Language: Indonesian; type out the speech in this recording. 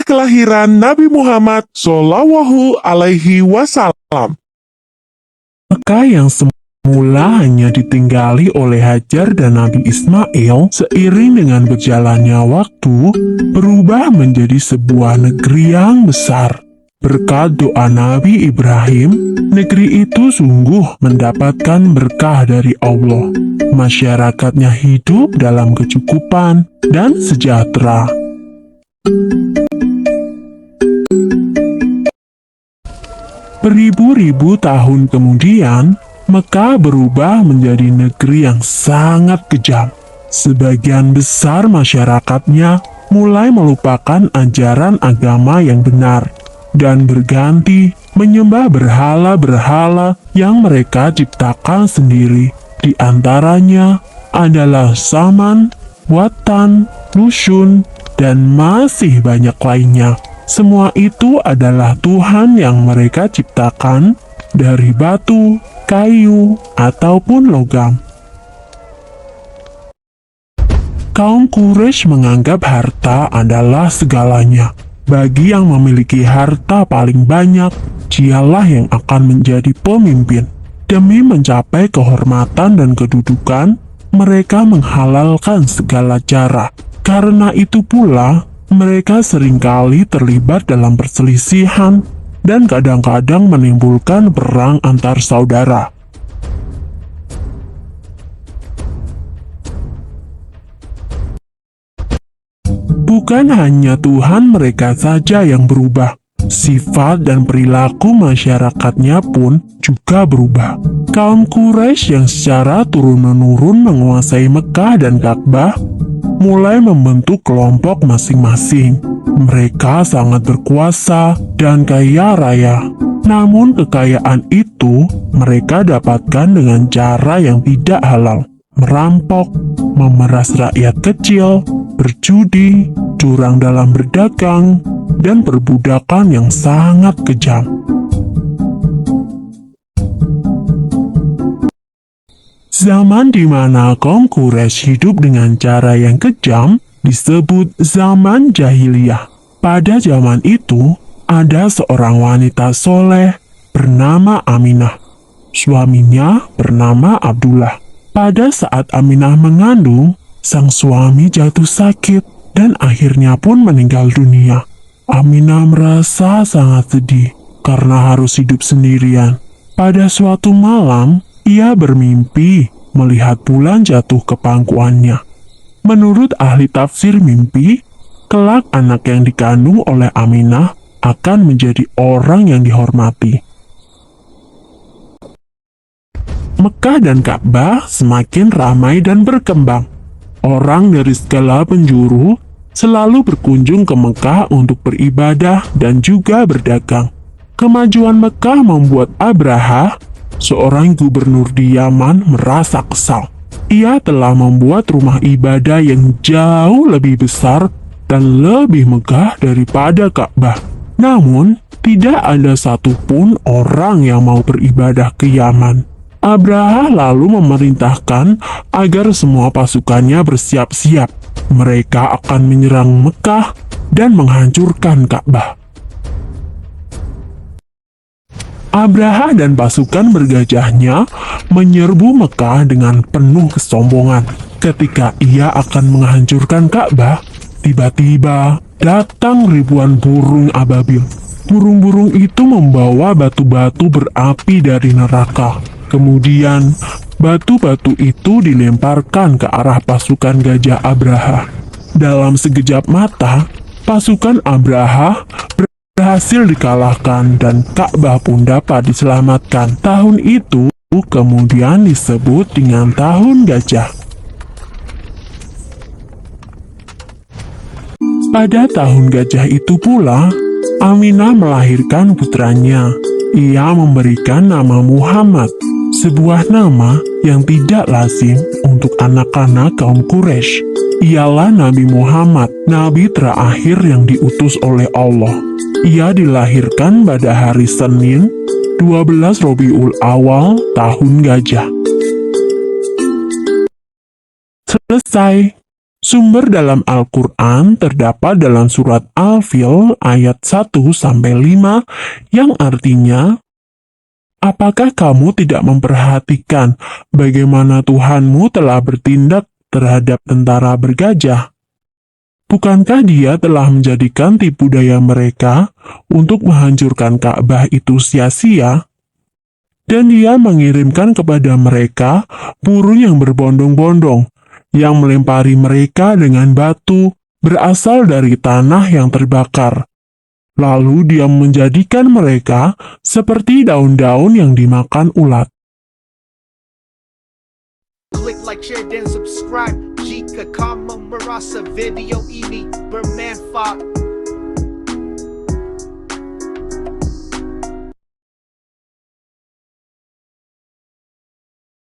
kelahiran Nabi Muhammad Shallallahu Alaihi Wasallam. Mekah yang semula hanya ditinggali oleh Hajar dan Nabi Ismail, seiring dengan berjalannya waktu, berubah menjadi sebuah negeri yang besar. Berkat doa Nabi Ibrahim, negeri itu sungguh mendapatkan berkah dari Allah. Masyarakatnya hidup dalam kecukupan dan sejahtera. Beribu-ribu tahun kemudian, Mekah berubah menjadi negeri yang sangat kejam. Sebagian besar masyarakatnya mulai melupakan ajaran agama yang benar dan berganti menyembah berhala-berhala yang mereka ciptakan sendiri. Di antaranya adalah Saman, Watan, Nushun, dan masih banyak lainnya. Semua itu adalah Tuhan yang mereka ciptakan dari batu, kayu, ataupun logam. Kaum Quraisy menganggap harta adalah segalanya. Bagi yang memiliki harta paling banyak, dialah yang akan menjadi pemimpin. Demi mencapai kehormatan dan kedudukan, mereka menghalalkan segala cara. Karena itu pula, mereka seringkali terlibat dalam perselisihan dan kadang-kadang menimbulkan perang antar saudara. Bukan hanya Tuhan mereka saja yang berubah, sifat dan perilaku masyarakatnya pun juga berubah. Kaum Quraisy yang secara turun-menurun menguasai Mekah dan Ka'bah mulai membentuk kelompok masing-masing. Mereka sangat berkuasa dan kaya raya. Namun kekayaan itu mereka dapatkan dengan cara yang tidak halal. Merampok, memeras rakyat kecil, berjudi, curang dalam berdagang, dan perbudakan yang sangat kejam. Zaman di mana kaum Quraisy hidup dengan cara yang kejam disebut zaman jahiliyah. Pada zaman itu, ada seorang wanita soleh bernama Aminah. Suaminya bernama Abdullah. Pada saat Aminah mengandung, sang suami jatuh sakit dan akhirnya pun meninggal dunia. Aminah merasa sangat sedih karena harus hidup sendirian. Pada suatu malam, ia bermimpi melihat bulan jatuh ke pangkuannya. Menurut ahli tafsir mimpi, kelak anak yang dikandung oleh Aminah akan menjadi orang yang dihormati. Mekah dan Ka'bah semakin ramai dan berkembang. Orang dari segala penjuru selalu berkunjung ke Mekah untuk beribadah dan juga berdagang. Kemajuan Mekah membuat Abraha, seorang gubernur di Yaman, merasa kesal. Ia telah membuat rumah ibadah yang jauh lebih besar dan lebih megah daripada Ka'bah. Namun, tidak ada satupun orang yang mau beribadah ke Yaman. Abraha lalu memerintahkan agar semua pasukannya bersiap-siap. Mereka akan menyerang Mekah dan menghancurkan Ka'bah. Abraha dan pasukan bergajahnya menyerbu Mekah dengan penuh kesombongan. Ketika ia akan menghancurkan Ka'bah, tiba-tiba datang ribuan burung ababil. Burung-burung itu membawa batu-batu berapi dari neraka. Kemudian, batu-batu itu dilemparkan ke arah pasukan gajah Abraha. Dalam sekejap mata, pasukan Abraha berhasil dikalahkan dan Ka'bah pun dapat diselamatkan. Tahun itu kemudian disebut dengan Tahun Gajah. Pada Tahun Gajah itu pula, Aminah melahirkan putranya. Ia memberikan nama Muhammad, sebuah nama yang tidak lazim untuk anak-anak kaum Quraisy. Ialah Nabi Muhammad, nabi terakhir yang diutus oleh Allah. Ia dilahirkan pada hari Senin, 12 Rabiul Awal, Tahun Gajah. Selesai. Sumber dalam Al-Quran terdapat dalam surat Al-Fil ayat 1-5 yang artinya, apakah kamu tidak memperhatikan bagaimana Tuhanmu telah bertindak terhadap tentara bergajah? Bukankah dia telah menjadikan tipu daya mereka untuk menghancurkan Ka'bah itu sia-sia? Dan dia mengirimkan kepada mereka burung yang berbondong-bondong, yang melempari mereka dengan batu berasal dari tanah yang terbakar. Lalu dia menjadikan mereka seperti daun-daun yang dimakan ulat. Klik like, share, dan subscribe jika kamu merasa video ini bermanfaat.